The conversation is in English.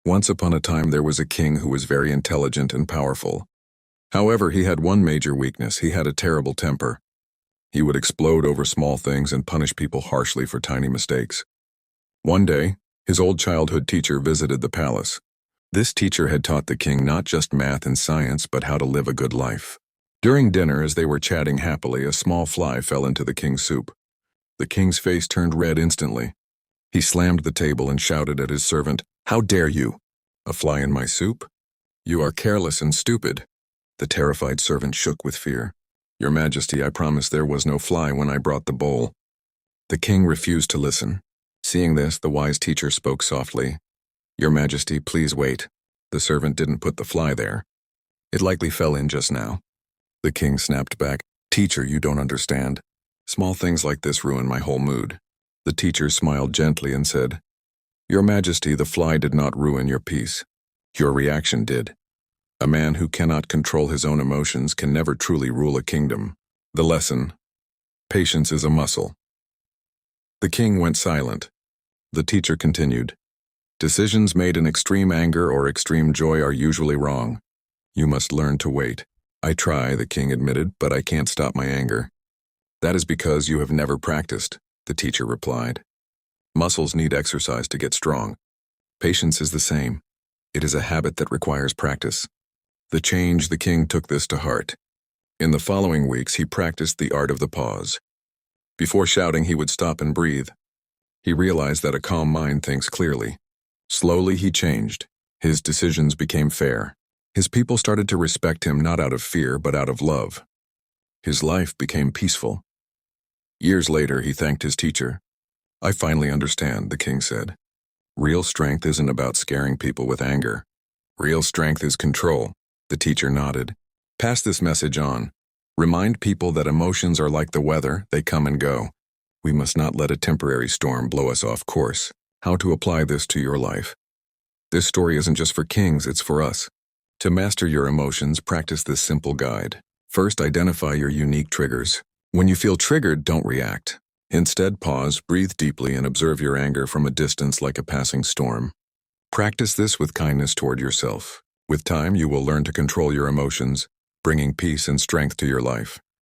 Once upon a time there was a king who was very intelligent and powerful. However, he had one major weakness: he had a terrible temper. He would explode over small things and punish people harshly for tiny mistakes. One day, his old childhood teacher visited the palace. This teacher had taught the king not just math and science, but how to live a good life. During dinner, as they were chatting happily, a small fly fell into the king's soup. The king's face turned red instantly. He slammed the table and shouted at his servant, "How dare you? A fly in my soup? You are careless and stupid." The terrified servant shook with fear. "Your Majesty, I promise there was no fly when I brought the bowl." The king refused to listen. Seeing this, the wise teacher spoke softly. "Your Majesty, please wait. The servant didn't put the fly there. It likely fell in just now." The king snapped back, "Teacher, you don't understand. Small things like this ruin my whole mood." The teacher smiled gently and said, "Your Majesty, the fly did not ruin your peace. Your reaction did. A man who cannot control his own emotions can never truly rule a kingdom." The lesson: patience is a muscle. The king went silent. The teacher continued, "Decisions made in extreme anger or extreme joy are usually wrong. You must learn to wait." "I try," the king admitted, "but I can't stop my anger." "That is because you have never practiced," the teacher replied. "Muscles need exercise to get strong. Patience is the same. It is a habit that requires practice." The king took this to heart. In the following weeks, he practiced the art of the pause. Before shouting, he would stop and breathe. He realized that a calm mind thinks clearly. Slowly, he changed. His decisions became fair. His people started to respect him not out of fear, but out of love. His life became peaceful. Years later, he thanked his teacher. "I finally understand," the king said. "Real strength isn't about scaring people with anger. Real strength is control." The teacher nodded. "Pass this message on. Remind people that emotions are like the weather, they come and go. We must not let a temporary storm blow us off course." How to apply this to your life? This story isn't just for kings, it's for us. To master your emotions, practice this simple guide. First, identify your unique triggers. When you feel triggered, don't react. Instead, pause, breathe deeply, and observe your anger from a distance like a passing storm. Practice this with kindness toward yourself. With time, you will learn to control your emotions, bringing peace and strength to your life.